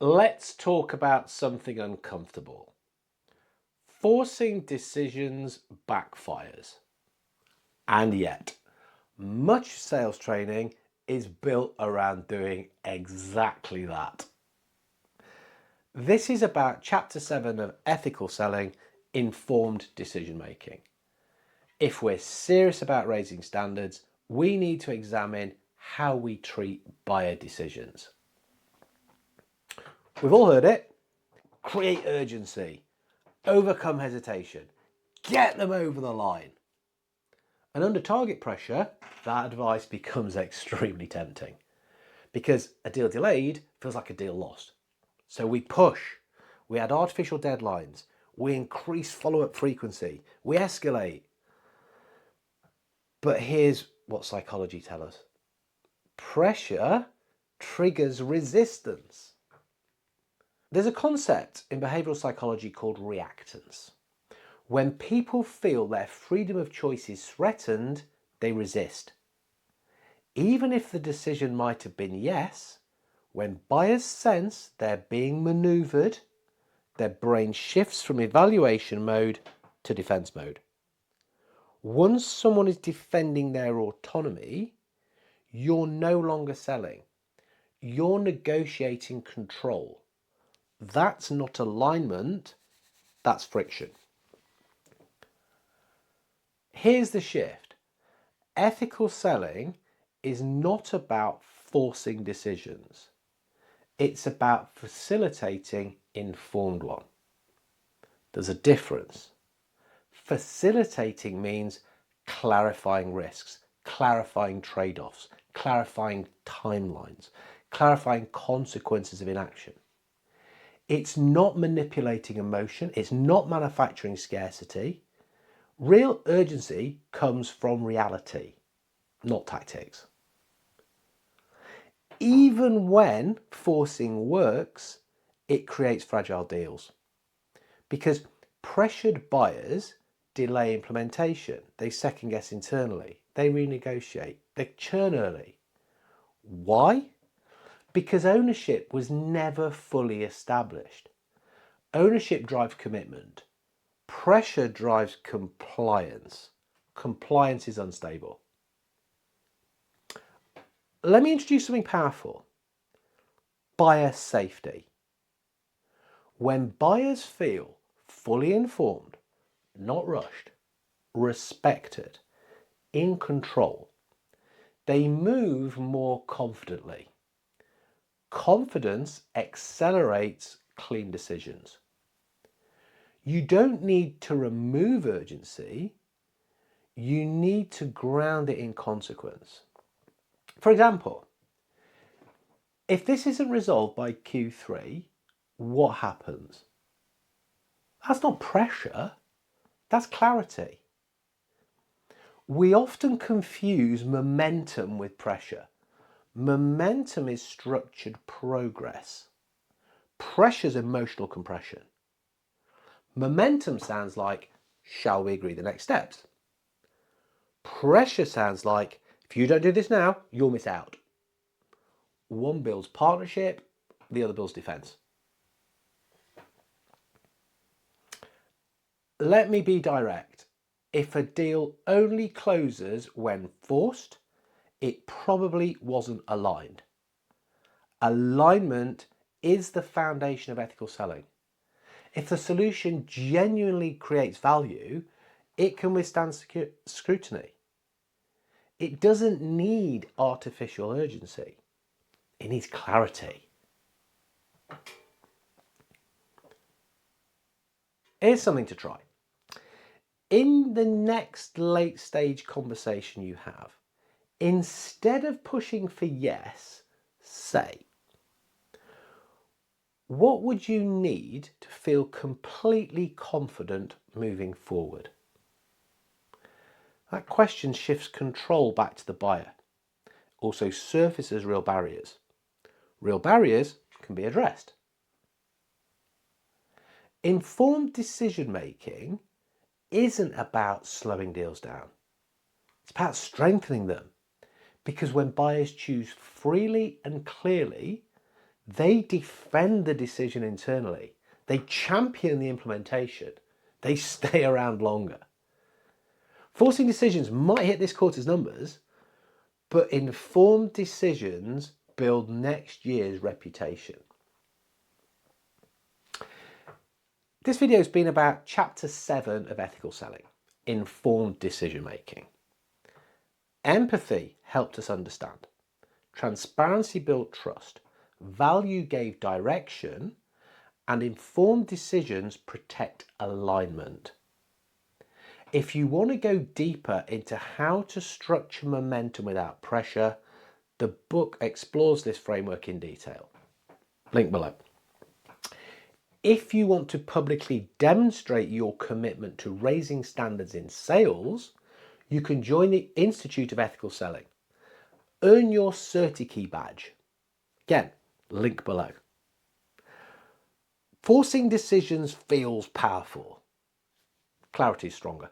Let's talk about something uncomfortable. Forcing decisions backfires. And yet, much sales training is built around doing exactly that. This is about Chapter 7 of Ethical Selling, Informed Decision Making. If we're serious about raising standards, we need to examine how we treat buyer decisions. We've all heard it. Create urgency, overcome hesitation, get them over the line. And under target pressure, that advice becomes extremely tempting because a deal delayed feels like a deal lost. So we push, we add artificial deadlines, we increase follow-up frequency, we escalate. But here's what psychology tells us. Pressure triggers resistance. There's a concept in behavioural psychology called reactance. When people feel their freedom of choice is threatened, they resist. Even if the decision might have been yes, when buyers sense they're being manoeuvred, their brain shifts from evaluation mode to defence mode. Once someone is defending their autonomy, you're no longer selling. You're negotiating control. That's not alignment, that's friction. Here's the shift. Ethical selling is not about forcing decisions. It's about facilitating informed one. There's a difference. Facilitating means clarifying risks, clarifying trade-offs, clarifying timelines, clarifying consequences of inaction. It's not manipulating emotion. It's not manufacturing scarcity. Real urgency comes from reality, not tactics. Even when forcing works, it creates fragile deals because pressured buyers delay implementation, they second guess internally, they renegotiate, they churn early. Why? Because ownership was never fully established. Ownership drives commitment. Pressure drives compliance. Compliance is unstable. Let me introduce something powerful. Buyer safety. When buyers feel fully informed, not rushed, respected, in control, they move more confidently. Confidence accelerates clean decisions. You don't need to remove urgency, you need to ground it in consequence. For example, if this isn't resolved by Q3, what happens? That's not pressure, that's clarity. We often confuse momentum with pressure. Momentum is structured progress. Pressure's emotional compression. Momentum sounds like, shall we agree the next steps? Pressure sounds like, if you don't do this now, you'll miss out. One builds partnership, the other builds defence. Let me be direct. If a deal only closes when forced, it probably wasn't aligned. Alignment is the foundation of ethical selling. If the solution genuinely creates value, it can withstand scrutiny. It doesn't need artificial urgency. It needs clarity. Here's something to try. In the next late stage conversation you have, instead of pushing for yes, say, what would you need to feel completely confident moving forward? That question shifts control back to the buyer. Also surfaces real barriers. Real barriers can be addressed. Informed decision making isn't about slowing deals down. It's about strengthening them. Because when buyers choose freely and clearly, They defend the decision internally. They champion the implementation. They stay around longer. Forcing decisions might hit this quarter's numbers, but informed decisions build next year's reputation. This video has been about chapter 7 of ethical selling, informed decision making. Empathy helped us understand. Transparency built trust. Value gave direction, and informed decisions protect alignment. If you want to go deeper into how to structure momentum without pressure, the book explores this framework in detail. Link below. If you want to publicly demonstrate your commitment to raising standards in sales, you can join the Institute of Ethical Selling. Earn your CertiKey badge. Again, link below. Forcing decisions feels powerful. Clarity is stronger.